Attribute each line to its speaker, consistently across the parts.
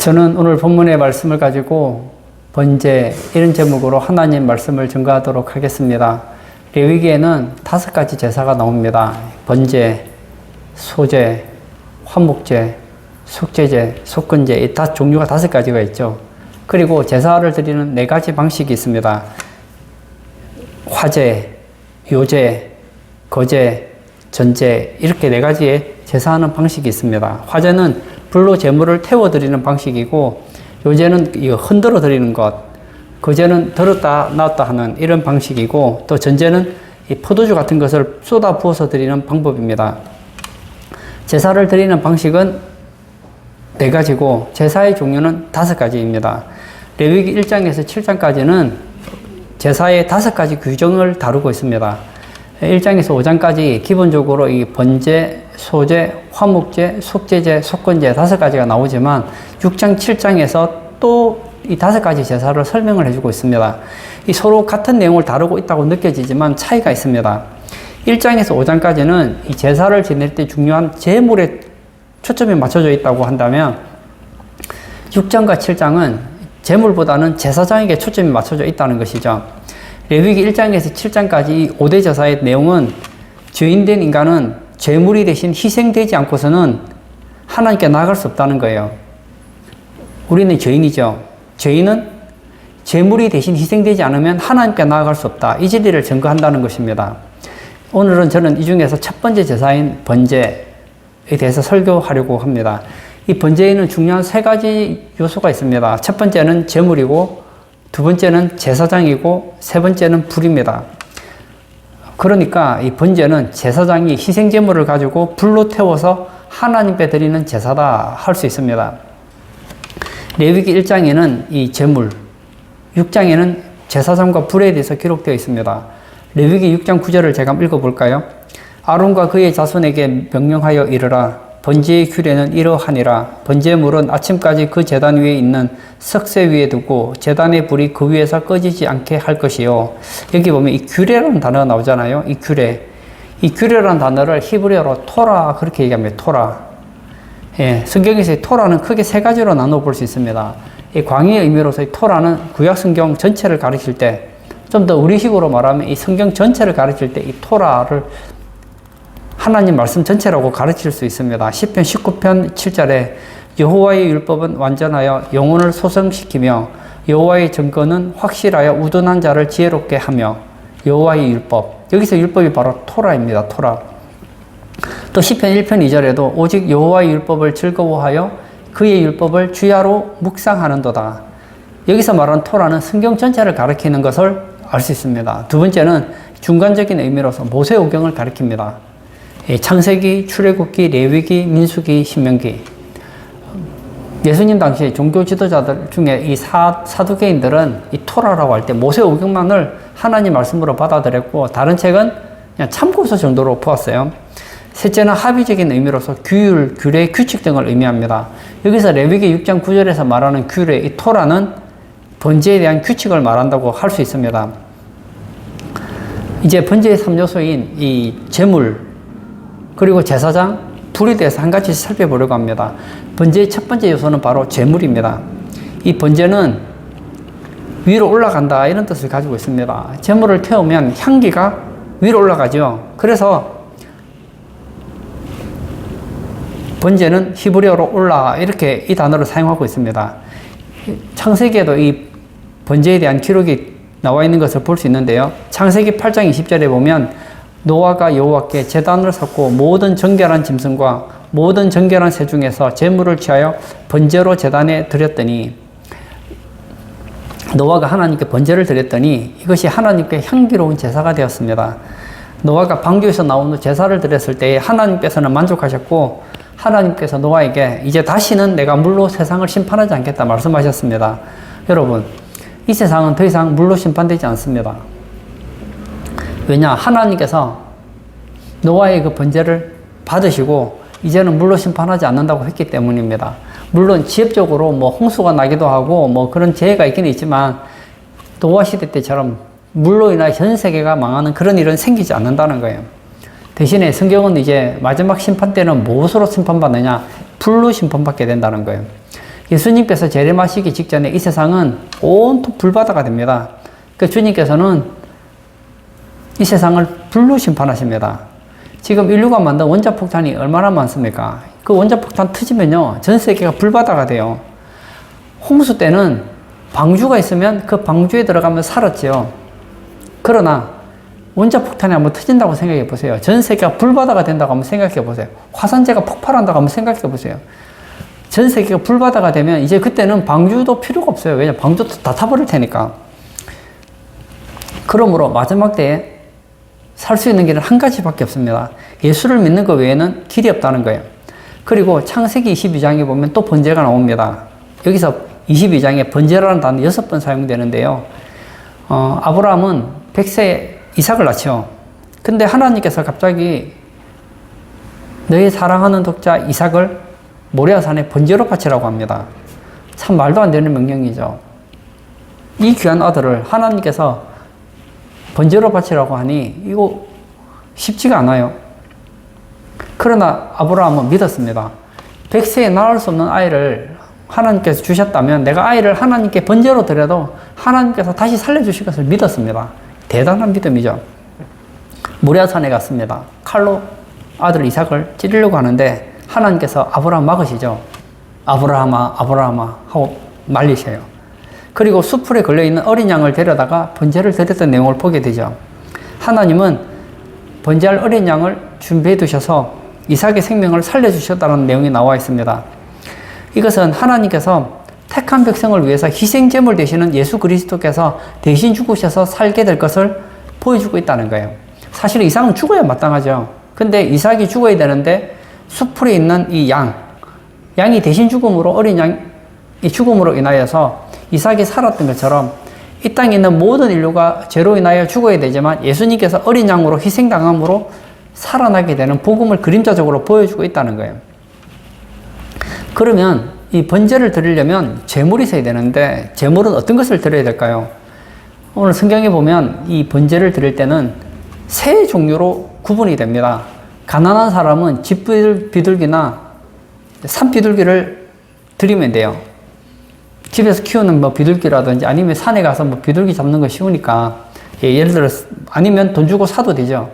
Speaker 1: 저는 오늘 본문의 말씀을 가지고 번제 이런 제목으로 하나님 말씀을 증거하도록 하겠습니다. 레위기에는 5가지 제사가 나옵니다. 번제, 소제, 화목제, 속제제, 속건제 이 다 종류가 5가지가 있죠. 그리고 제사를 드리는 4가지 방식이 있습니다. 화제, 요제, 거제, 전제 이렇게 4가지의 제사하는 방식이 있습니다. 화제는 불로 제물을 태워드리는 방식이고, 요제는 이거 흔들어 드리는 것, 거제는 들었다 놨다 하는 이런 방식이고, 또 전제는 이 포도주 같은 것을 쏟아 부어서 드리는 방법입니다. 제사를 드리는 방식은 4가지고 제사의 종류는 5가지입니다. 레위기 1장에서 7장까지는 제사의 5가지 규정을 다루고 있습니다. 1장에서 5장까지 기본적으로 이 번제, 소제, 화목제, 속제제, 속건제 5가지가 나오지만 6장, 7장에서 또 이 5가지 제사를 설명을 해주고 있습니다. 이 서로 같은 내용을 다루고 있다고 느껴지지만 차이가 있습니다. 1장에서 5장까지는 이 제사를 지낼 때 중요한 제물에 초점이 맞춰져 있다고 한다면 6장과 7장은 제물보다는 제사장에게 초점이 맞춰져 있다는 것이죠. 레위기 1장에서 7장까지 5대 제사의 내용은 죄인된 인간은 제물이 대신 희생되지 않고서는 하나님께 나아갈 수 없다는 거예요. 우리는 죄인이죠. 죄인은 제물이 대신 희생되지 않으면 하나님께 나아갈 수 없다. 이 진리를 증거한다는 것입니다. 오늘은 저는 이 중에서 첫 번째 제사인 번제에 대해서 설교하려고 합니다. 이 번제에는 중요한 3가지 요소가 있습니다. 첫 번째는 제물이고, 2번째는 제사장이고, 3번째는 불입니다. 그러니까 이 번제는 제사장이 희생제물을 가지고 불로 태워서 하나님께 드리는 제사다 할 수 있습니다. 레위기 1장에는 이 제물, 6장에는 제사장과 불에 대해서 기록되어 있습니다. 레위기 6장 9절을 제가 한번 읽어볼까요? 아론과 그의 자손에게 명령하여 이르라. 번제의 규례는 이러하니라. 번제물은 아침까지 그 제단 위에 있는 석쇠 위에 두고 제단의 불이 그 위에서 꺼지지 않게 할 것이요. 여기 보면 이 규례라는 단어가 나오잖아요. 이 규례. 이 규례라는 단어를 히브리어로 토라 그렇게 얘기합니다. 토라. 예, 성경에서 토라는 크게 3가지로 나눠 볼 수 있습니다. 이 광의의 의미로서 이 토라는 구약 성경 전체를 가르칠 때, 좀 더 우리식으로 말하면 이 성경 전체를 가르칠 때 이 토라를 하나님 말씀 전체라고 가르칠 수 있습니다. 시편 19편 7절에 여호와의 율법은 완전하여 영혼을 소성시키며 여호와의 증거는 확실하여 우둔한 자를 지혜롭게 하며, 여호와의 율법, 여기서 율법이 바로 토라입니다. 토라. 또 시편 1편 2절에도 오직 여호와의 율법을 즐거워하여 그의 율법을 주야로 묵상하는도다. 여기서 말하는 토라는 성경 전체를 가리키는 것을 알 수 있습니다. 2번째는 중간적인 의미로서 모세오경을 가리킵니다. 창세기, 출애굽기, 레위기, 민수기, 신명기. 예수님 당시 종교 지도자들 중에 이 사두개인들은 이 토라라고 할 때 모세오경만을 하나님 말씀으로 받아들였고, 다른 책은 그냥 참고서 정도로 보았어요. 셋째는 합의적인 의미로서 규율, 규례, 규칙 등을 의미합니다. 여기서 레위기 6장 9절에서 말하는 규례, 이 토라는 번제에 대한 규칙을 말한다고 할 수 있습니다. 이제 번제의 3요소인 이 제물, 그리고 제사장, 불에 대해서 한 가지 살펴보려고 합니다. 번제의 첫 번째 요소는 바로 제물입니다. 이 번제는 위로 올라간다 이런 뜻을 가지고 있습니다. 제물을 태우면 향기가 위로 올라가죠. 그래서 번제는 히브리어로 올라 이렇게 이 단어를 사용하고 있습니다. 창세기에도 이 번제에 대한 기록이 나와 있는 것을 볼 수 있는데요. 창세기 8장 20절에 보면 노아가 여호와께 제단을 쌓고 모든 정결한 짐승과 모든 정결한 새 중에서 제물을 취하여 번제로 제단에 드렸더니, 노아가 하나님께 번제를 드렸더니 이것이 하나님께 향기로운 제사가 되었습니다. 노아가 방주에서 나온 후 제사를 드렸을 때 하나님께서는 만족하셨고, 하나님께서 노아에게 이제 다시는 내가 물로 세상을 심판하지 않겠다 말씀하셨습니다. 여러분, 이 세상은 더 이상 물로 심판되지 않습니다. 왜냐? 하나님께서 노아의 그 번제를 받으시고 이제는 물로 심판하지 않는다고 했기 때문입니다. 물론 지엽적으로 뭐 홍수가 나기도 하고 뭐 그런 재해가 있긴 있지만, 노아 시대 때처럼 물로 인하여 전 세계가 망하는 그런 일은 생기지 않는다는 거예요. 대신에 성경은 이제 마지막 심판 때는 무엇으로 심판받느냐? 불로 심판받게 된다는 거예요. 예수님께서 재림하시기 직전에 이 세상은 온통 불바다가 됩니다. 그 주님께서는 이 세상을 불로 심판하십니다. 지금 인류가 만든 원자폭탄이 얼마나 많습니까? 그 원자폭탄 터지면요, 전 세계가 불바다가 돼요. 홍수 때는 방주가 있으면 그 방주에 들어가면 살았지요. 그러나 원자폭탄이 한번 터진다고 생각해 보세요. 전 세계가 불바다가 된다고 한번 생각해 보세요. 화산재가 폭발한다고 한번 생각해 보세요. 전 세계가 불바다가 되면 이제 그때는 방주도 필요가 없어요. 왜냐면 방주도 다 타버릴 테니까. 그러므로 마지막 때에 살 수 있는 길은 한 가지밖에 없습니다. 예수를 믿는 것 외에는 길이 없다는 거예요. 그리고 창세기 22장에 보면 또 번제가 나옵니다. 여기서 22장에 번제라는 단어 6번 사용되는데요. 아브라함은 100세에 이삭을 낳죠. 근데 하나님께서 갑자기 너의 사랑하는 독자 이삭을 모리아산에 번제로 바치라고 합니다. 참 말도 안 되는 명령이죠. 이 귀한 아들을 하나님께서 번제로 바치라고 하니 이거 쉽지가 않아요. 그러나 아브라함은 믿었습니다. 100세에 낳을 수 없는 아이를 하나님께서 주셨다면 내가 아이를 하나님께 번제로 드려도 하나님께서 다시 살려주실 것을 믿었습니다. 대단한 믿음이죠. 모리아산에 갔습니다. 칼로 아들 이삭을 찌르려고 하는데 하나님께서 아브라함 막으시죠. 아브라함아, 아브라함아 하고 말리셔요. 그리고 수풀에 걸려있는 어린 양을 데려다가 번제를 드렸던 내용을 보게 되죠. 하나님은 번제할 어린 양을 준비해 두셔서 이삭의 생명을 살려주셨다는 내용이 나와 있습니다. 이것은 하나님께서 택한 백성을 위해서 희생제물 되시는 예수 그리스도께서 대신 죽으셔서 살게 될 것을 보여주고 있다는 거예요. 사실 이삭은 죽어야 마땅하죠. 근데 이삭이 죽어야 되는데 수풀에 있는 이 양이 대신 죽음으로, 어린 양이 죽음으로 인하여서 이삭이 살았던 것처럼 이 땅에 있는 모든 인류가 죄로 인하여 죽어야 되지만 예수님께서 어린 양으로 희생당함으로 살아나게 되는 복음을 그림자적으로 보여주고 있다는 거예요. 그러면 이 번제를 드리려면 제물이 있어야 되는데 제물은 어떤 것을 드려야 될까요? 오늘 성경에 보면 이 번제를 드릴 때는 세 종류로 구분이 됩니다. 가난한 사람은 집 비둘기나 산 비둘기를 드리면 돼요. 집에서 키우는 뭐 비둘기라든지 아니면 산에 가서 뭐 비둘기 잡는 거 쉬우니까, 예를 들어 아니면 돈 주고 사도 되죠.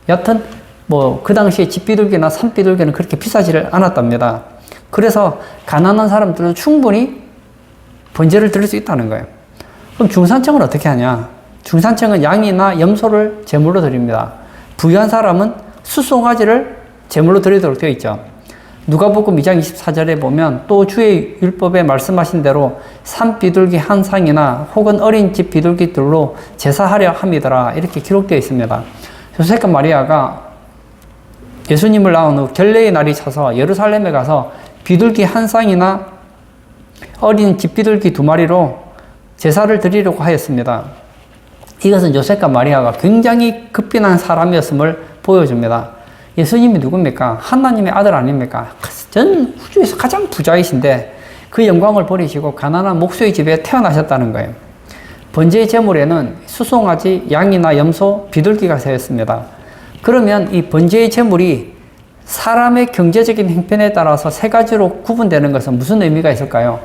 Speaker 1: 여튼 뭐 그 당시에 집 비둘기나 산 비둘기는 그렇게 비싸지를 않았답니다. 그래서 가난한 사람들은 충분히 번제를 드릴 수 있다는 거예요. 그럼 중산층은 어떻게 하냐? 중산층은 양이나 염소를 제물로 드립니다. 부유한 사람은 숫송아지를 제물로 드리도록 되어 있죠. 누가복음 2장 24절에 보면 또 주의 율법에 말씀하신 대로 산 비둘기 한 상이나 혹은 어린 집 비둘기들로 제사하려 함이더라, 이렇게 기록되어 있습니다. 요셉과 마리아가 예수님을 낳은 후 결례의 날이 차서 예루살렘에 가서 비둘기 한 쌍이나 어린 집 비둘기 2마리로 제사를 드리려고 하였습니다. 이것은 요셉과 마리아가 굉장히 급빈한 사람이었음을 보여줍니다. 예수님이 누굽니까? 하나님의 아들 아닙니까? 전 우주에서 가장 부자이신데 그 영광을 버리시고 가난한 목수의 집에 태어나셨다는 거예요. 번제의 제물에는 수송아지, 양이나 염소, 비둘기가 세였습니다. 그러면 이 번제의 제물이 사람의 경제적인 형편에 따라서 세 가지로 구분되는 것은 무슨 의미가 있을까요?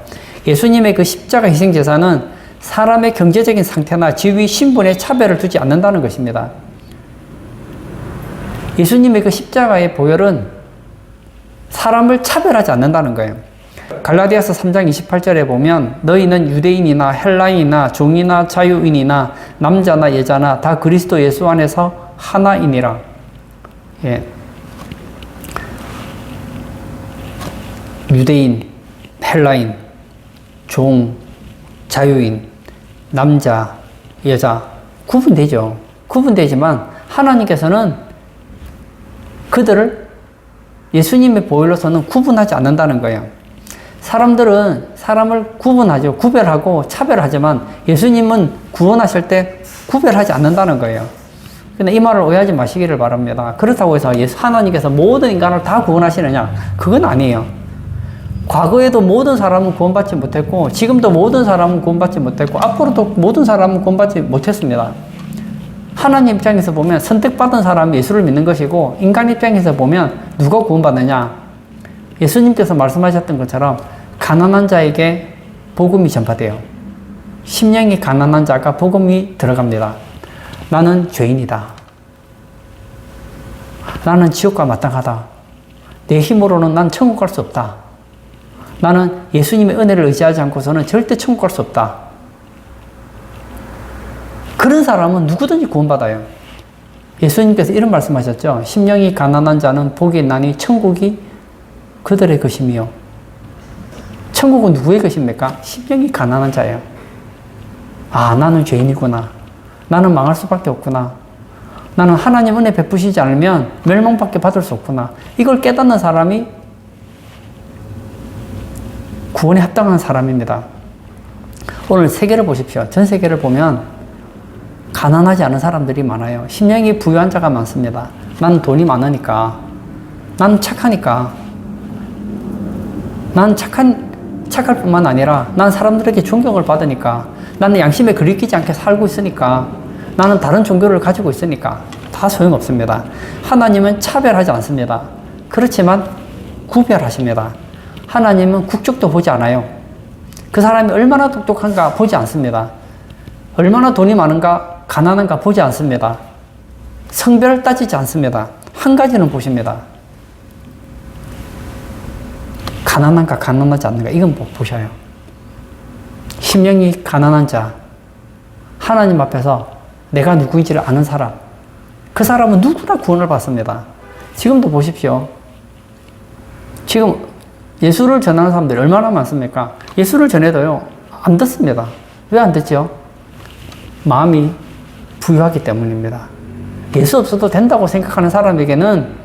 Speaker 1: 예수님의 그 십자가 희생제사는 사람의 경제적인 상태나 지위, 신분에 차별을 두지 않는다는 것입니다. 예수님의 그 십자가의 보혈은 사람을 차별하지 않는다는 거예요. 갈라디아서 3장 28절에 보면 너희는 유대인이나 헬라인이나 종이나 자유인이나 남자나 여자나 다 그리스도 예수 안에서 하나이니라. 예. 유대인, 헬라인, 종, 자유인, 남자, 여자 구분되죠. 구분되지만 하나님께서는 그들을 예수님의 보혈로서는 구분하지 않는다는 거예요. 사람들은 사람을 구분하죠. 구별하고 차별하지만 예수님은 구원하실 때 구별하지 않는다는 거예요. 근데 이 말을 오해하지 마시기를 바랍니다. 그렇다고 해서 하나님께서 모든 인간을 다 구원하시느냐? 그건 아니에요. 과거에도 모든 사람은 구원받지 못했고 지금도 모든 사람은 구원받지 못했고 앞으로도 모든 사람은 구원받지 못했습니다. 하나님 입장에서 보면 선택받은 사람이 예수를 믿는 것이고 인간 입장에서 보면 누가 구원받느냐? 예수님께서 말씀하셨던 것처럼 가난한 자에게 복음이 전파돼요. 심령이 가난한 자가 복음이 들어갑니다. 나는 죄인이다. 나는 지옥과 마땅하다. 내 힘으로는 난 천국 갈 수 없다. 나는 예수님의 은혜를 의지하지 않고서는 절대 천국 갈 수 없다. 그런 사람은 누구든지 구원받아요. 예수님께서 이런 말씀하셨죠. 심령이 가난한 자는 복이 있나니 천국이 그들의 것이며. 천국은 누구의 것입니까? 심령이 가난한 자예요. 아, 나는 죄인이구나. 나는 망할 수밖에 없구나. 나는 하나님 은혜 베푸시지 않으면 멸망밖에 받을 수 없구나. 이걸 깨닫는 사람이 구원에 합당한 사람입니다. 오늘 세계를 보십시오. 전 세계를 보면 가난하지 않은 사람들이 많아요. 심령이 부유한 자가 많습니다. 나는 돈이 많으니까. 나는 착하니까. 나는 착할 뿐만 아니라 난 사람들에게 존경을 받으니까. 나는 양심에 거리끼지 않게 살고 있으니까. 나는 다른 종교를 가지고 있으니까. 다 소용없습니다. 하나님은 차별하지 않습니다. 그렇지만 구별하십니다. 하나님은 국적도 보지 않아요. 그 사람이 얼마나 똑똑한가 보지 않습니다. 얼마나 돈이 많은가 가난한가 보지 않습니다. 성별을 따지지 않습니다. 한 가지는 보십니다. 가난한가 가난하지 않는가 이건 보셔요. 심령이 가난한 자, 하나님 앞에서 내가 누구인지를 아는 사람, 그 사람은 누구나 구원을 받습니다. 지금도 보십시오. 지금 예수를 전하는 사람들이 얼마나 많습니까? 예수를 전해도요, 안 듣습니다. 왜 안 듣죠? 마음이 부유하기 때문입니다. 예수 없어도 된다고 생각하는 사람에게는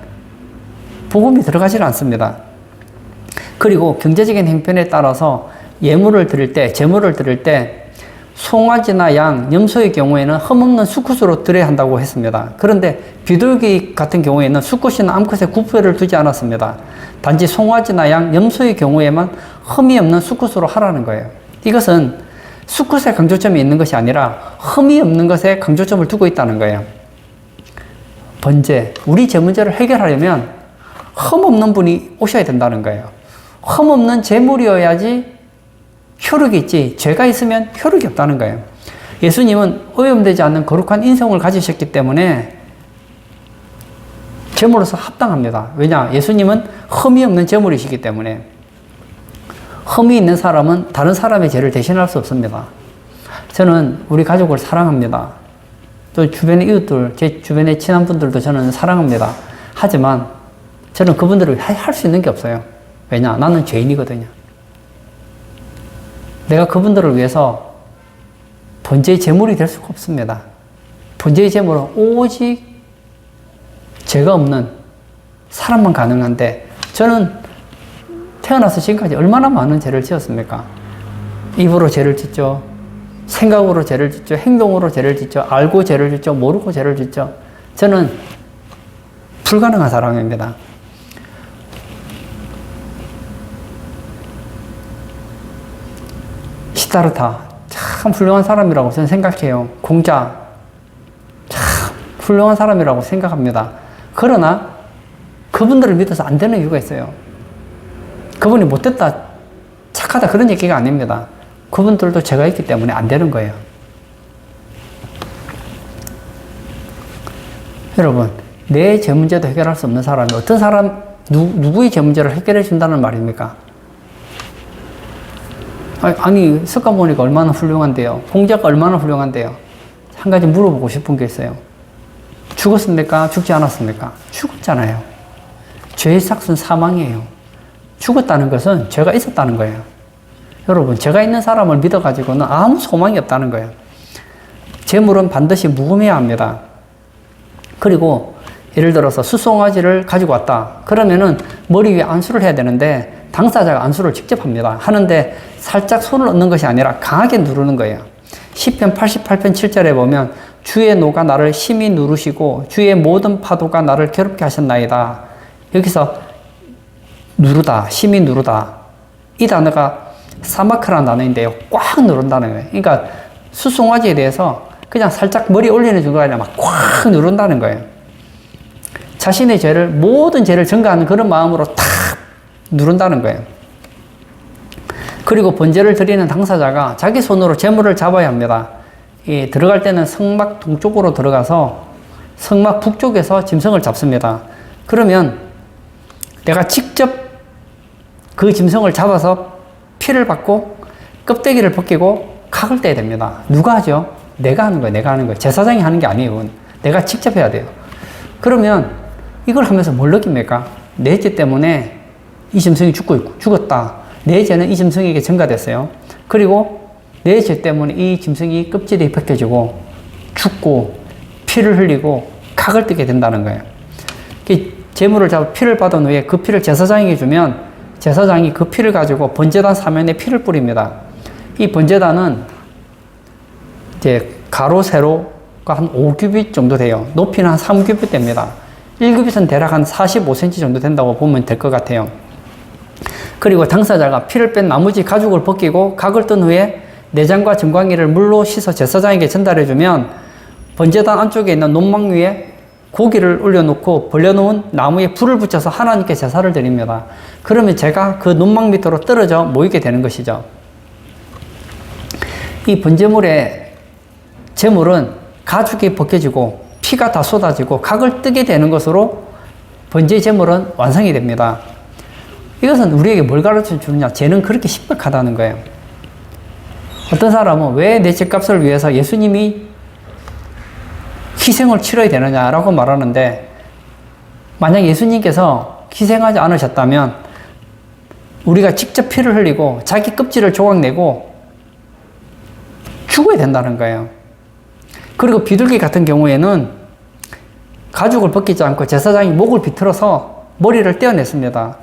Speaker 1: 복음이 들어가질 않습니다. 그리고 경제적인 형편에 따라서 예물을 드릴 때, 제물을 드릴 때 송아지나 양, 염소의 경우에는 흠없는 수컷으로 드려야 한다고 했습니다. 그런데 비둘기 같은 경우에는 수컷이나 암컷에 구별을 두지 않았습니다. 단지 송아지나 양, 염소의 경우에만 흠이 없는 수컷으로 하라는 거예요. 이것은 수컷에 강조점이 있는 것이 아니라 흠이 없는 것에 강조점을 두고 있다는 거예요. 번제, 우리 제 문제를 해결하려면 흠 없는 분이 오셔야 된다는 거예요. 흠 없는 제물이어야지 효력이 있지, 죄가 있으면 효력이 없다는 거예요. 예수님은 오염되지 않는 거룩한 인성을 가지셨기 때문에 제물로서 합당합니다. 왜냐? 예수님은 흠이 없는 제물이시기 때문에. 흠이 있는 사람은 다른 사람의 죄를 대신할 수 없습니다. 저는 우리 가족을 사랑합니다. 또 주변의 이웃들, 제 주변의 친한 분들도 저는 사랑합니다. 하지만 저는 그분들을 할 수 있는 게 없어요. 왜냐? 나는 죄인이거든요. 내가 그분들을 위해서 번제의 제물이 될 수가 없습니다. 번제의 제물은 오직 죄가 없는 사람만 가능한데, 저는 태어나서 지금까지 얼마나 많은 죄를 지었습니까? 입으로 죄를 짓죠. 생각으로 죄를 짓죠. 행동으로 죄를 짓죠. 알고 죄를 짓죠. 모르고 죄를 짓죠. 저는 불가능한 사람입니다. 시다르타 참 훌륭한 사람이라고 저는 생각해요. 공자 참 훌륭한 사람이라고 생각합니다. 그러나 그분들을 믿어서 안 되는 이유가 있어요. 그분이 못됐다, 착하다 그런 얘기가 아닙니다. 그분들도 죄가 있기 때문에 안 되는 거예요. 여러분, 내 죄 문제도 해결할 수 없는 사람이 어떤 사람, 누구의 죄 문제를 해결해 준다는 말입니까? 아니, 석가모니가 얼마나 훌륭한데요. 공자가 얼마나 훌륭한데요. 한 가지 물어보고 싶은 게 있어요. 죽었습니까? 죽지 않았습니까? 죽었잖아요. 죄의 삭은 사망이에요. 죽었다는 것은 죄가 있었다는 거예요. 여러분, 죄가 있는 사람을 믿어가지고는 아무 소망이 없다는 거예요. 재물은 반드시 묵음해야 합니다. 그리고 예를 들어서 수송아지를 가지고 왔다. 그러면은 머리 위에 안수를 해야 되는데 당사자가 안수를 직접 합니다. 하는데 살짝 손을 얹는 것이 아니라 강하게 누르는 거예요. 시편 88편 7절에 보면 주의 노가 나를 심히 누르시고 주의 모든 파도가 나를 괴롭게 하셨나이다. 여기서 누르다, 심히 누르다. 이 단어가 사마크라는 단어인데요. 꽉 누른다는 거예요. 그러니까 수송아지에 대해서 그냥 살짝 머리 올리는 정도가 아니라 막 꽉 누른다는 거예요. 자신의 죄를, 모든 죄를 전가하는 그런 마음으로 탁 누른다는 거예요. 그리고 번제를 드리는 당사자가 자기 손으로 제물을 잡아야 합니다. 들어갈 때는 성막 동쪽으로 들어가서 성막 북쪽에서 짐승을 잡습니다. 그러면 내가 직접 그 짐승을 잡아서 피를 받고 껍데기를 벗기고 각을 떼야 됩니다. 누가 하죠? 내가 하는 거예요. 내가 하는 거예요. 제사장이 하는 게 아니에요. 내가 직접 해야 돼요. 그러면 이걸 하면서 뭘 느낍니까? 내 죄 때문에 이 짐승이 죽었다. 내 죄는 이 짐승에게 전가됐어요. 그리고 내 죄 때문에 이 짐승이 껍질이 벗겨지고 죽고 피를 흘리고 각을 뜨게 된다는 거예요. 제물을 잡아 피를 받은 후에 그 피를 제사장에게 주면 제사장이 그 피를 가지고 번제단 사면에 피를 뿌립니다. 이 번제단은 이제 가로 세로가 한 5규빗 정도 돼요. 높이는 한 3규빗 됩니다. 1규빗은 대략 한 45cm 정도 된다고 보면 될 것 같아요. 그리고 당사자가 피를 뺀 나머지 가죽을 벗기고 각을 뜬 후에 내장과 정강이를 물로 씻어 제사장에게 전달해주면 번제단 안쪽에 있는 논망 위에 고기를 올려놓고 벌려놓은 나무에 불을 붙여서 하나님께 제사를 드립니다. 그러면 제가 그 논망 밑으로 떨어져 모이게 되는 것이죠. 이 번제물의 제물은 가죽이 벗겨지고 피가 다 쏟아지고 각을 뜨게 되는 것으로 번제 제물은 완성이 됩니다. 이것은 우리에게 뭘 가르쳐 주느냐? 죄는 그렇게 심각하다는 거예요. 어떤 사람은 왜 내 죄값을 위해서 예수님이 희생을 치러야 되느냐라고 말하는데, 만약 예수님께서 희생하지 않으셨다면 우리가 직접 피를 흘리고 자기 껍질을 조각내고 죽어야 된다는 거예요. 그리고 비둘기 같은 경우에는 가죽을 벗기지 않고 제사장이 목을 비틀어서 머리를 떼어냈습니다.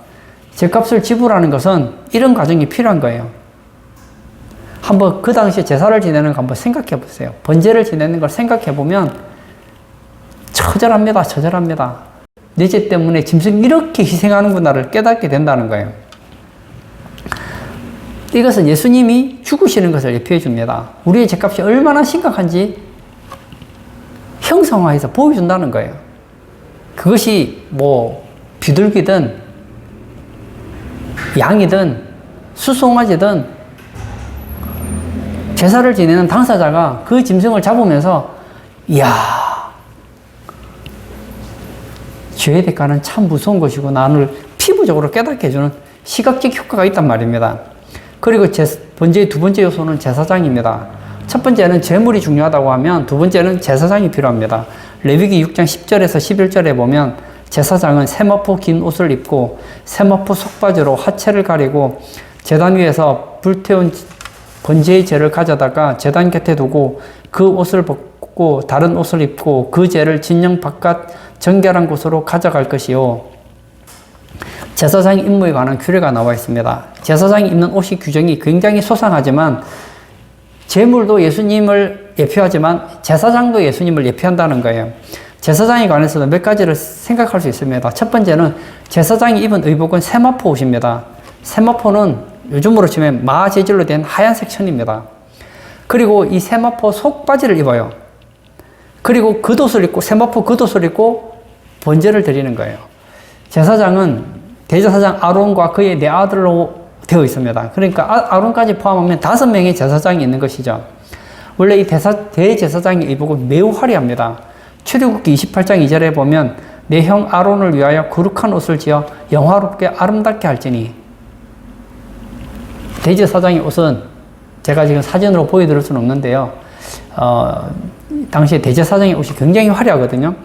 Speaker 1: 죄값을 지불하는 것은 이런 과정이 필요한 거예요. 한번 그 당시에 제사를 지내는 거 한번 생각해 보세요. 번제를 지내는 걸 생각해 보면 처절합니다. 처절합니다. 내 죄 때문에 짐승 이렇게 희생하는구나를 깨닫게 된다는 거예요. 이것은 예수님이 죽으시는 것을 예표해 줍니다. 우리의 죄값이 얼마나 심각한지 형상화해서 보여준다는 거예요. 그것이 뭐 비둘기든 양이든 수송아지든 제사를 지내는 당사자가 그 짐승을 잡으면서 이야, 죄의 대가는 참 무서운 것이고 나를 피부적으로 깨닫게 해주는 시각적 효과가 있단 말입니다. 그리고 번제의 두 번째 요소는 제사장입니다. 첫 번째는 제물이 중요하다고 하면 두 번째는 제사장이 필요합니다. 레위기 6장 10절에서 11절에 보면 제사장은 세마포 긴 옷을 입고 세마포 속바지로 하체를 가리고 제단 위에서 불태운 번제의 재를 가져다가 제단 곁에 두고 그 옷을 벗고 다른 옷을 입고 그 재를 진영 바깥 정결한 곳으로 가져갈 것이요. 제사장 임무에 관한 규례가 나와 있습니다. 제사장이 입는 옷이 규정이 굉장히 소상하지만 제물도 예수님을 예표하지만 제사장도 예수님을 예표한다는 거예요. 제사장에 관해서도 몇 가지를 생각할 수 있습니다. 첫 번째는 제사장이 입은 의복은 세마포 옷입니다. 세마포는 요즘으로 치면 마 재질로 된 하얀색 천입니다. 그리고 이 세마포 속바지를 입어요. 그리고 겉옷을 입고 세마포 겉옷을 입고 번제를 드리는 거예요. 제사장은 대제사장 아론과 그의 네 아들로 되어 있습니다. 그러니까 아론까지 포함하면 5명의 제사장이 있는 것이죠. 원래 이 대제사장의 의복은 매우 화려합니다. 출애굽기 28장 2절에 보면 내 형 아론을 위하여 거룩한 옷을 지어 영화롭게 아름답게 할지니. 대제사장의 옷은 제가 지금 사진으로 보여드릴 수는 없는데요. 당시에 대제사장의 옷이 굉장히 화려하거든요.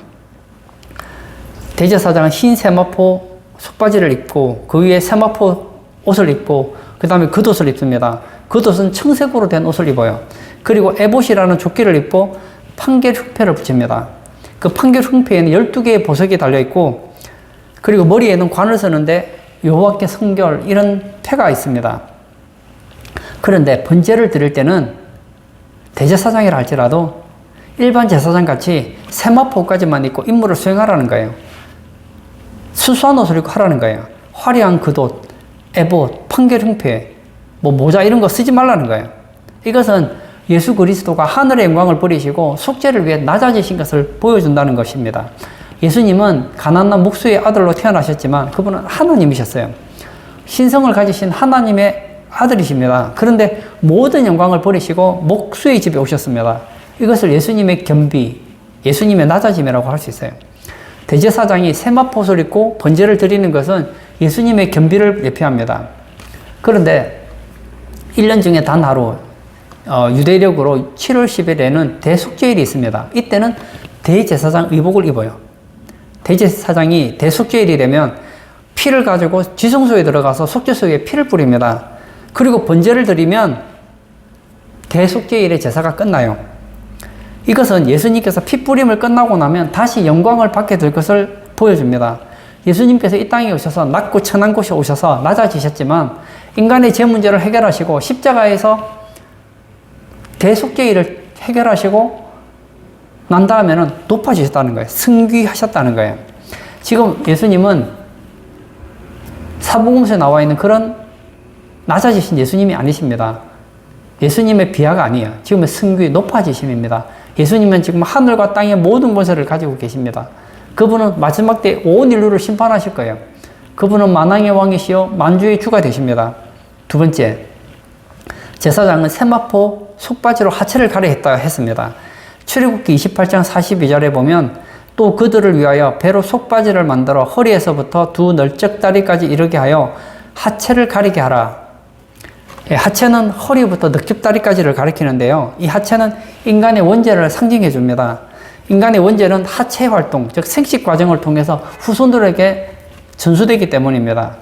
Speaker 1: 대제사장은 흰 세마포 속바지를 입고 그 위에 세마포 옷을 입고 그 다음에 겉옷을 입습니다. 겉옷은 청색으로 된 옷을 입어요. 그리고 에봇이라는 조끼를 입고 판결 흉패를 붙입니다. 그 판결 흉패에는 12개의 보석이 달려있고 그리고 머리에는 관을 쓰는데 여호와께 성결 이런 패가 있습니다. 그런데 번제를 드릴 때는 대제사장이라 할지라도 일반 제사장 같이 세마포까지만 입고 임무를 수행하라는 거예요. 수수한 옷을 입고 하라는 거예요. 화려한 겉옷, 에봇, 판결 흉패, 모자 이런 거 쓰지 말라는 거예요. 이것은 예수 그리스도가 하늘의 영광을 버리시고 속죄를 위해 낮아지신 것을 보여준다는 것입니다. 예수님은 가난한 목수의 아들로 태어나셨지만 그분은 하나님이셨어요. 신성을 가지신 하나님의 아들이십니다. 그런데 모든 영광을 버리시고 목수의 집에 오셨습니다. 이것을 예수님의 겸비, 예수님의 낮아짐이라고 할 수 있어요. 대제사장이 세마포를 입고 번제를 드리는 것은 예수님의 겸비를 예표합니다. 그런데 1년 중에 단 하루 유대력으로 7월 10일에는 대속죄일이 있습니다. 이때는 대제사장 의복을 입어요. 대제사장이 대속죄일이 되면 피를 가지고 지성소에 들어가서 속죄소에 피를 뿌립니다. 그리고 번제를 드리면 대속죄일의 제사가 끝나요. 이것은 예수님께서 피 뿌림을 끝나고 나면 다시 영광을 받게 될 것을 보여줍니다. 예수님께서 이 땅에 오셔서 낮고 천한 곳에 오셔서 낮아지셨지만 인간의 죄 문제를 해결하시고 십자가에서 대속죄일을 해결하시고 난 다음에는 높아지셨다는 거예요. 승귀하셨다는 거예요. 지금 예수님은 사복음서에 나와 있는 그런 낮아지신 예수님이 아니십니다. 예수님의 비하가 아니에요. 지금은 승귀, 높아지심입니다. 예수님은 지금 하늘과 땅의 모든 권세를 가지고 계십니다. 그분은 마지막 때 온 인류를 심판하실 거예요. 그분은 만왕의 왕이시요 만주의 주가 되십니다. 두 번째, 제사장은 세마포 속바지로 하체를 가려 했습니다. 출애굽기 28장 42절에 보면 또 그들을 위하여 배로 속바지를 만들어 허리에서부터 두 널쩍다리까지 이르게 하여 하체를 가리게 하라. 하체는 허리부터 넉집다리까지를 가리키는데요. 이 하체는 인간의 원죄를 상징해 줍니다. 인간의 원죄는 하체 활동, 즉 생식 과정을 통해서 후손들에게 전수되기 때문입니다.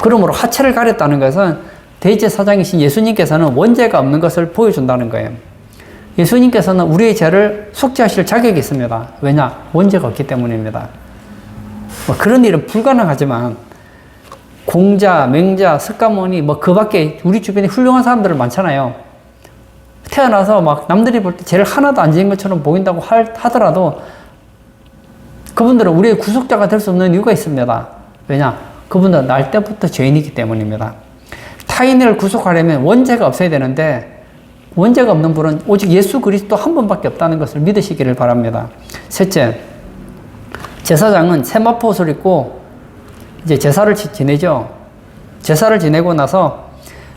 Speaker 1: 그러므로 하체를 가렸다는 것은 대제사장이신 예수님께서는 원죄가 없는 것을 보여준다는 거예요. 예수님께서는 우리의 죄를 속죄하실 자격이 있습니다. 왜냐? 원죄가 없기 때문입니다. 그런 일은 불가능하지만 공자, 맹자, 석가모니 그 밖에 우리 주변에 훌륭한 사람들 많잖아요. 태어나서 막 남들이 볼 때 죄를 하나도 안 지은 것처럼 보인다고 하더라도 그분들은 우리의 구속자가 될 수 없는 이유가 있습니다. 왜냐? 그분들은 날 때부터 죄인이기 때문입니다. 타인을 구속하려면 원죄가 없어야 되는데 원죄가 없는 분은 오직 예수 그리스도 한 분밖에 없다는 것을 믿으시기를 바랍니다. 셋째, 제사장은 세마포 옷을 입고 이제 제사를 지내죠. 제사를 지내고 나서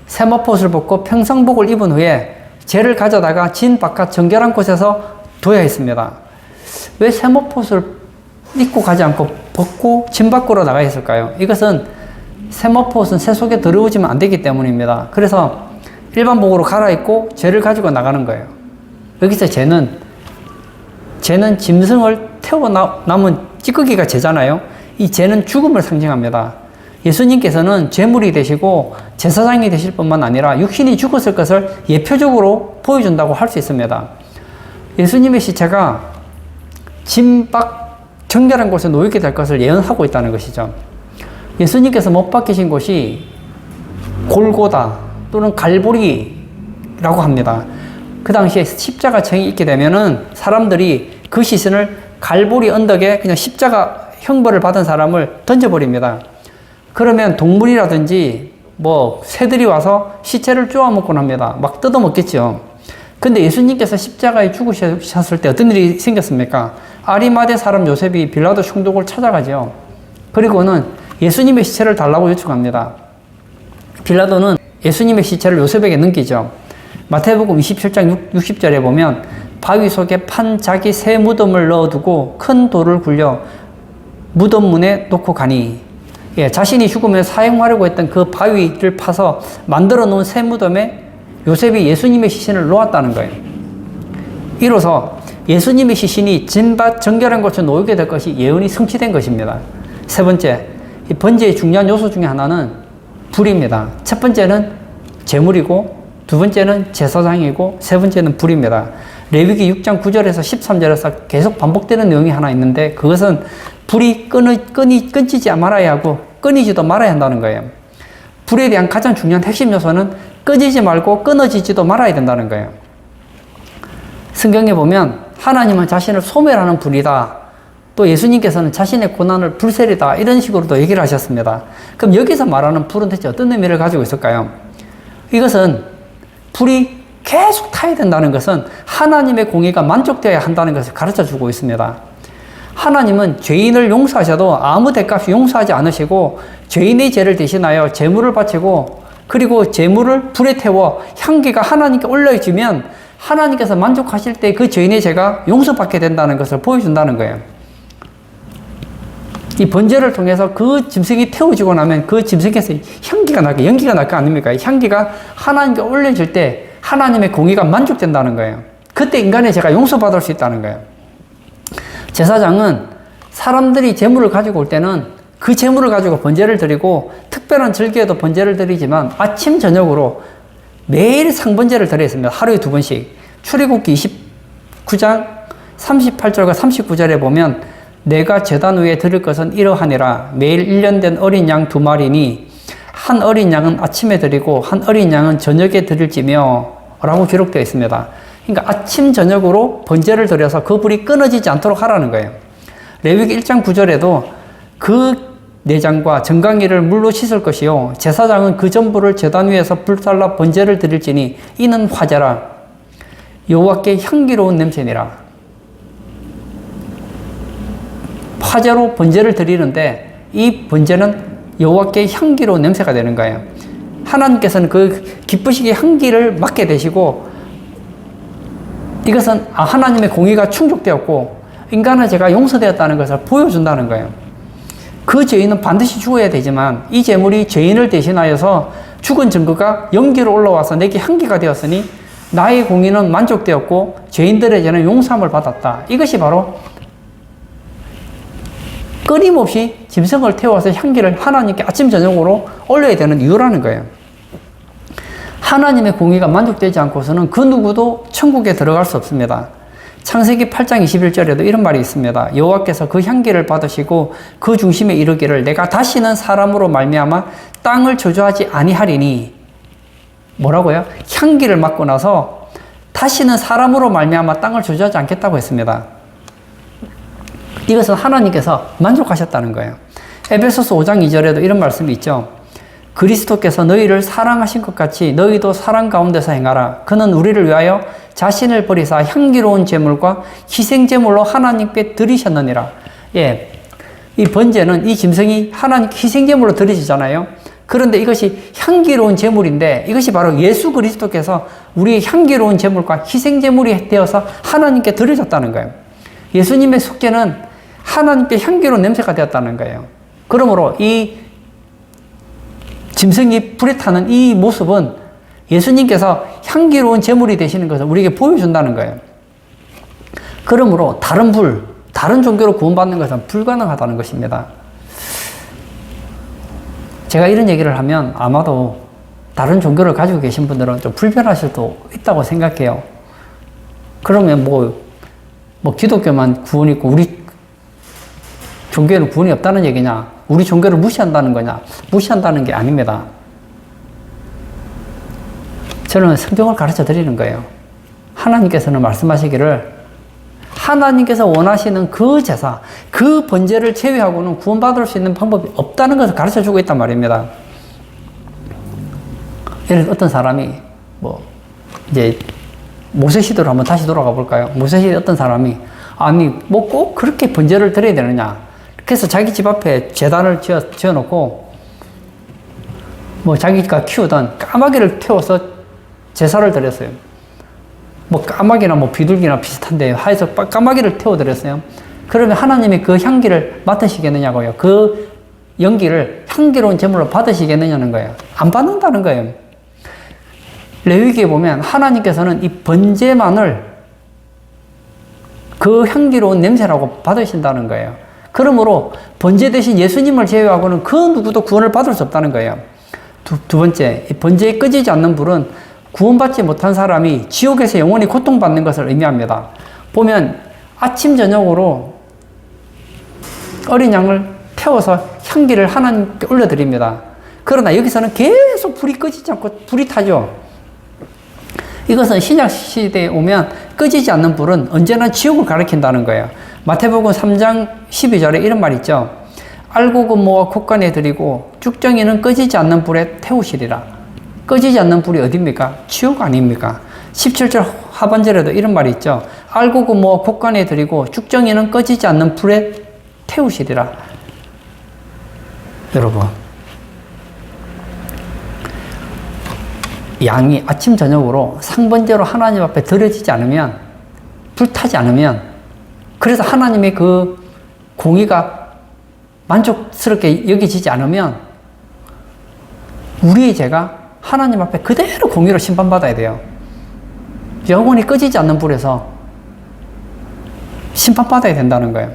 Speaker 1: 세마포 옷을 벗고 평상복을 입은 후에 죄를 가져다가 진 바깥 정결한 곳에서 둬야 했습니다. 왜 세마포 옷을 입고 가지 않고 벗고 진 밖으로 나가야 했을까요? 이것은 세마포 옷은 새 속에 들어오지면 안 되기 때문입니다. 그래서 일반복으로 갈아입고 죄를 가지고 나가는 거예요. 여기서 죄는 짐승을 태워 남은 찌꺼기가 죄잖아요. 이 죄는 죽음을 상징합니다. 예수님께서는 죄물이 되시고 제사장이 되실 뿐만 아니라 육신이 죽었을 것을 예표적으로 보여준다고 할 수 있습니다. 예수님의 시체가 진박 정결한 곳에 놓이게 될 것을 예언하고 있다는 것이죠. 예수님께서 못 박히신 곳이 골고다 또는 갈보리라고 합니다. 그 당시에 십자가청이 있게 되면은 사람들이 그 시신을 갈보리 언덕에 그냥 십자가 형벌을 받은 사람을 던져버립니다. 그러면 동물이라든지 새들이 와서 시체를 쪼아먹곤 합니다. 막 뜯어먹겠죠. 근데 예수님께서 십자가에 죽으셨을 때 어떤 일이 생겼습니까? 아리마대 사람 요셉이 빌라도 총독을 찾아가죠. 그리고는 예수님의 시체를 달라고 요청합니다. 빌라도는 예수님의 시체를 요셉에게 넘기죠. 마태복음 27장 60절에 보면 바위 속에 판 자기 새 무덤을 넣어두고 큰 돌을 굴려 무덤 문에 놓고 가니, 자신이 죽으면 사용하려고 했던 그 바위를 파서 만들어 놓은 새 무덤에 요셉이 예수님의 시신을 놓았다는 거예요. 이로써 예수님의 시신이 진밭 정결한 곳에 놓이게 될 것이 예언이 성취된 것입니다. 세 번째, 이 번제의 중요한 요소 중에 하나는 불입니다. 첫 번째는 제물이고, 두 번째는 제사장이고, 세 번째는 불입니다. 레위기 6장 9절에서 13절에서 계속 반복되는 내용이 하나 있는데, 그것은 불이 끊지지 말아야 하고 끊이지도 말아야 한다는 거예요. 불에 대한 가장 중요한 핵심 요소는 꺼지지 말고 끊어지지도 말아야 된다는 거예요. 성경에 보면 하나님은 자신을 소멸하는 불이다, 또 예수님께서는 자신의 고난을 불세리다, 이런 식으로도 얘기를 하셨습니다. 그럼 여기서 말하는 불은 대체 어떤 의미를 가지고 있을까요? 이것은 불이 계속 타야 된다는 것은 하나님의 공의가 만족되어야 한다는 것을 가르쳐 주고 있습니다. 하나님은 죄인을 용서하셔도 아무 대값이 용서하지 않으시고 죄인의 죄를 대신하여 제물을 바치고 그리고 제물을 불에 태워 향기가 하나님께 올려지면 하나님께서 만족하실 때 그 죄인의 죄가 용서받게 된다는 것을 보여준다는 거예요. 이 번제를 통해서 그 짐승이 태워지고 나면 그 짐승에서 향기가 나게, 연기가 날 거 아닙니까? 향기가 하나님께 올려질 때 하나님의 공의가 만족된다는 거예요. 그때 인간의 죄가 용서받을 수 있다는 거예요. 제사장은 사람들이 제물을 가지고 올 때는 그 제물을 가지고 번제를 드리고 특별한 절기에도 번제를 드리지만 아침 저녁으로 매일 상번제를 드려야 했습니다. 하루에 2번씩. 출애굽기 29장 38절과 39절에 보면 내가 제단 위에 드릴 것은 이러하니라. 매일 1년 된 어린 양 2마리니 한 어린 양은 아침에 드리고 한 어린 양은 저녁에 드릴지며 라고 기록되어 있습니다. 그러니까 아침 저녁으로 번제를 드려서 그 불이 끊어지지 않도록 하라는 거예요. 레위기 1장 9절에도 그 내장과 정강이를 물로 씻을 것이요 제사장은 그 전부를 제단 위에서 불살라 번제를 드릴지니 이는 화제라. 여호와께 향기로운 냄새니라. 화제로 번제를 드리는데 이 번제는 여호와께 향기로운 냄새가 되는 거예요. 하나님께서는 그 기쁘시게 향기를 맡게 되시고 이것은 하나님의 공의가 충족되었고 인간의 죄가 용서되었다는 것을 보여준다는 거예요. 그 죄인은 반드시 죽어야 되지만 이 제물이 죄인을 대신하여서 죽은 증거가 연기로 올라와서 내게 향기가 되었으니 나의 공의는 만족되었고 죄인들의 죄는 용서함을 받았다. 이것이 바로 끊임없이 짐승을 태워서 향기를 하나님께 아침 저녁으로 올려야 되는 이유라는 거예요. 하나님의 공의가 만족되지 않고서는 그 누구도 천국에 들어갈 수 없습니다. 창세기 8장 21절에도 이런 말이 있습니다. 여호와께서 그 향기를 받으시고 그 중심에 이르기를 내가 다시는 사람으로 말미암아 땅을 저주하지 아니하리니 뭐라고요? 향기를 맡고 나서 다시는 사람으로 말미암아 땅을 저주하지 않겠다고 했습니다. 이것은 하나님께서 만족하셨다는 거예요. 에베소서 5장 2절에도 이런 말씀이 있죠. 그리스도께서 너희를 사랑하신 것 같이 너희도 사랑 가운데서 행하라. 그는 우리를 위하여 자신을 버리사 향기로운 제물과 희생제물로 하나님께 드리셨느니라. 예, 이 번제는 이 짐승이 하나님 희생제물로 드리시잖아요. 그런데 이것이 향기로운 제물인데 이것이 바로 예수 그리스도께서 우리의 향기로운 제물과 희생제물이 되어서 하나님께 드려졌다는 거예요. 예수님의 속죄는 하나님께 향기로운 냄새가 되었다는 거예요. 그러므로 이 짐승이 불에 타는 이 모습은 예수님께서 향기로운 제물이 되시는 것을 우리에게 보여준다는 거예요. 그러므로 다른 종교로 구원받는 것은 불가능하다는 것입니다. 제가 이런 얘기를 하면 아마도 다른 종교를 가지고 계신 분들은 좀 불편하실 수도 있다고 생각해요. 그러면 뭐 기독교만 구원이 있고 우리 종교에는 구원이 없다는 얘기냐? 우리 종교를 무시한다는 거냐? 무시한다는 게 아닙니다. 저는 성경을 가르쳐 드리는 거예요. 하나님께서는 말씀하시기를 하나님께서 원하시는 그 제사, 그 번제를 제외하고는 구원받을 수 있는 방법이 없다는 것을 가르쳐 주고 있단 말입니다. 예를 들어 어떤 사람이 이제 모세 시대로 한번 다시 돌아가 볼까요? 모세 시대 어떤 사람이 꼭 그렇게 번제를 드려야 되느냐? 그래서 자기 집 앞에 제단을 지어놓고 자기가 키우던 까마귀를 태워서 제사를 드렸어요. 까마귀나 비둘기나 비슷한데 하여서 까마귀를 태워드렸어요. 그러면 하나님이 그 향기를 맡으시겠느냐고요. 그 연기를 향기로운 제물로 받으시겠느냐는 거예요. 안 받는다는 거예요. 레위기에 보면 하나님께서는 이 번제만을 그 향기로운 냄새라고 받으신다는 거예요. 그러므로 번제 대신 예수님을 제외하고는 그 누구도 구원을 받을 수 없다는 거예요. 두 번째, 이 번제에 꺼지지 않는 불은 구원받지 못한 사람이 지옥에서 영원히 고통받는 것을 의미합니다. 보면 아침 저녁으로 어린 양을 태워서 향기를 하나님께 올려드립니다. 그러나 여기서는 계속 불이 꺼지지 않고 불이 타죠. 이것은 신약 시대에 오면 꺼지지 않는 불은 언제나 지옥을 가리킨다는 거예요. 마태복음 3장 12절에 이런 말이 있죠. 알곡은 모아 콧간에 드리고 쭉정이는 꺼지지 않는 불에 태우시리라. 꺼지지 않는 불이 어디입니까? 지옥 아닙니까? 17절 하반절에도 이런 말이 있죠. 알곡은 모아 콧간에 드리고 쭉정이는 꺼지지 않는 불에 태우시리라. 여러분, 양이 아침 저녁으로 상번제로 하나님 앞에 드려지지 않으면, 불타지 않으면, 그래서 하나님의 그 공의가 만족스럽게 여겨지지 않으면 우리의 죄가 하나님 앞에 그대로 공의로 심판받아야 돼요. 영원히 꺼지지 않는 불에서 심판받아야 된다는 거예요.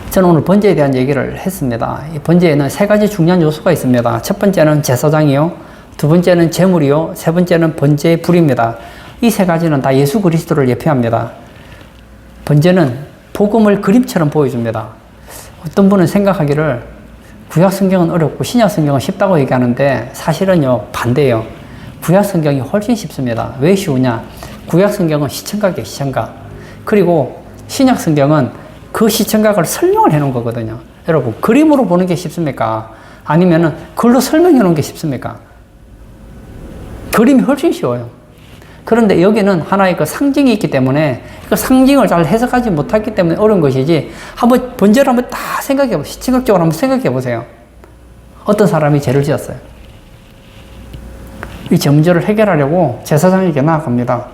Speaker 1: 저는 오늘 번제에 대한 얘기를 했습니다. 이 번제에는 세 가지 중요한 요소가 있습니다. 첫 번째는 제사장이요, 두 번째는 제물이요, 세 번째는 번제의 불입니다. 이 세 가지는 다 예수 그리스도를 예표합니다. 번제는 복음을 그림처럼 보여줍니다. 어떤 분은 생각하기를 구약 성경은 어렵고 신약 성경은 쉽다고 얘기하는데 사실은요, 반대예요. 구약 성경이 훨씬 쉽습니다. 왜 쉬우냐? 구약 성경은 시청각이에요, 시청각. 그리고 신약 성경은 그 시청각을 설명을 해 놓은 거거든요. 여러분, 그림으로 보는 게 쉽습니까? 아니면은 글로 설명해 놓은 게 쉽습니까? 그림이 훨씬 쉬워요. 그런데 여기는 하나의 그 상징이 있기 때문에 그 상징을 잘 해석하지 못했기 때문에 어려운 것이지, 한번 번제를 한번 다 생각해 보세요. 시청각적으로 한번 생각해 보세요. 어떤 사람이 죄를 지었어요. 이 죄 문제를 해결하려고 제사장에게 나아갑니다.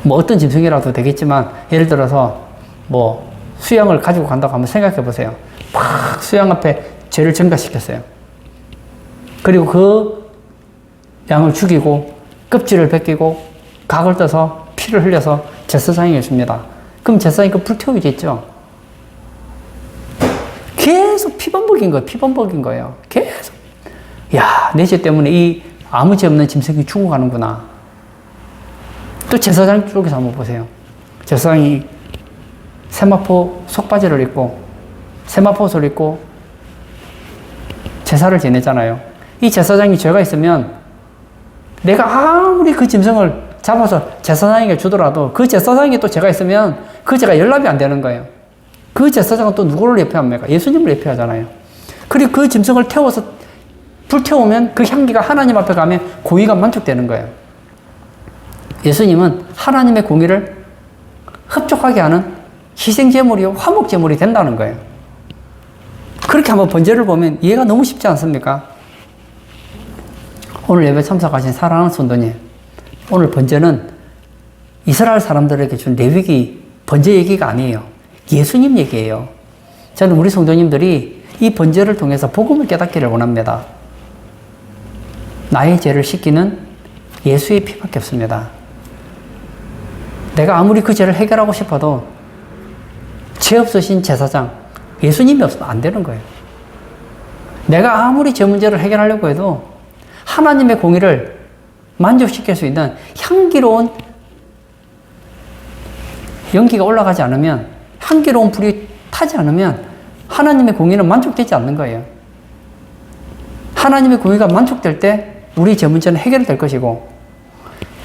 Speaker 1: 뭐 어떤 짐승이라도 되겠지만, 예를 들어서 뭐 수양을 가지고 간다고 한번 생각해 보세요. 막 수양 앞에 죄를 전가시켰어요. 그리고 그 양을 죽이고 껍질을 벗기고 각을 떠서 피를 흘려서 제사장에게 줍니다. 그럼 제사장이 그 불태우겠죠. 계속 피범벅인 거예요. 피범벅인 거예요. 계속. 야, 내 죄 때문에 이 아무 죄 없는 짐승이 죽어가는구나. 또 제사장 쪽에서 한번 보세요. 제사장이 세마포 속바지를 입고 세마포옷을 입고 제사를 지내잖아요. 이 제사장이 죄가 있으면 내가 아무리 그 짐승을 잡아서 제사장에게 주더라도 그 제사장이 또 죄가 있으면 그 죄가 연락이 안 되는 거예요. 그 제사장은 또 누구를 예표합니까? 예수님을 예표하잖아요. 그리고 그 짐승을 태워서 불태우면 그 향기가 하나님 앞에 가면 공의가 만족되는 거예요. 예수님은 하나님의 공의를 흡족하게 하는 희생제물이요, 화목제물이 된다는 거예요. 그렇게 한번 번제를 보면 이해가 너무 쉽지 않습니까? 오늘 예배 참석하신 사랑하는 성도님, 오늘 번제는 이스라엘 사람들에게 준 레위기 번제 얘기가 아니에요. 예수님 얘기예요. 저는 우리 성도님들이 이 번제를 통해서 복음을 깨닫기를 원합니다. 나의 죄를 씻기는 예수의 피밖에 없습니다. 내가 아무리 그 죄를 해결하고 싶어도 죄 없으신 제사장, 예수님이 없으면 안 되는 거예요. 내가 아무리 죄 문제를 해결하려고 해도 하나님의 공의를 만족시킬 수 있는 향기로운 연기가 올라가지 않으면, 향기로운 불이 타지 않으면 하나님의 공의는 만족되지 않는 거예요. 하나님의 공의가 만족될 때 우리 죄 문제는 해결될 것이고,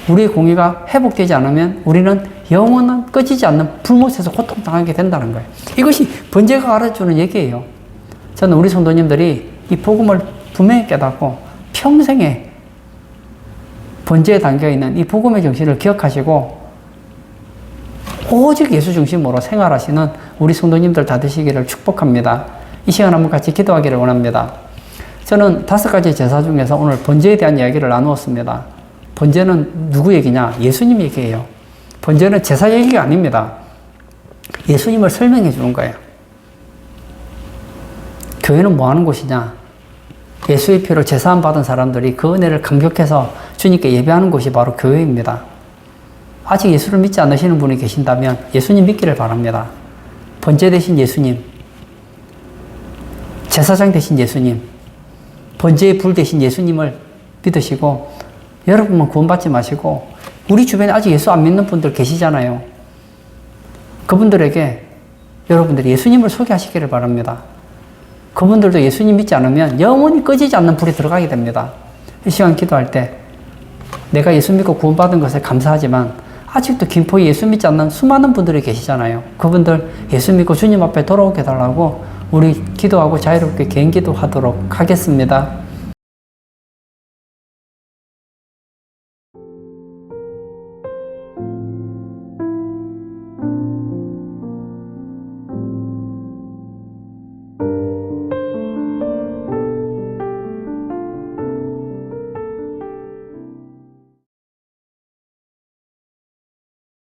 Speaker 1: 우리의 공의가 회복되지 않으면 우리는 영원한 꺼지지 않는 불못에서 고통당하게 된다는 거예요. 이것이 번제가 가르쳐주는 얘기예요. 저는 우리 성도님들이 이 복음을 분명히 깨닫고 평생에 번제에 담겨있는 이 복음의 정신을 기억하시고 오직 예수 중심으로 생활하시는 우리 성도님들 다 되시기를 축복합니다. 이 시간 한번 같이 기도하기를 원합니다. 저는 5가지 제사 중에서 오늘 번제에 대한 이야기를 나누었습니다. 번제는 누구 얘기냐? 예수님 얘기예요. 번제는 제사 얘기가 아닙니다. 예수님을 설명해 주는 거예요. 교회는 뭐 하는 곳이냐? 예수의 피로 제사함 받은 사람들이 그 은혜를 감격해서 주님께 예배하는 곳이 바로 교회입니다. 아직 예수를 믿지 않으시는 분이 계신다면 예수님 믿기를 바랍니다. 번제 대신 예수님, 제사장 대신 예수님, 번제의 불 대신 예수님을 믿으시고, 여러분만 구원받지 마시고, 우리 주변에 아직 예수 안 믿는 분들 계시잖아요. 그분들에게 여러분들이 예수님을 소개하시기를 바랍니다. 그분들도 예수님 믿지 않으면 영원히 꺼지지 않는 불이 들어가게 됩니다. 이 시간 기도할 때 내가 예수 믿고 구원받은 것에 감사하지만 아직도 김포에 예수 믿지 않는 수많은 분들이 계시잖아요. 그분들 예수 믿고 주님 앞에 돌아오게 해달라고 우리 기도하고 자유롭게 개인 기도하도록 하겠습니다.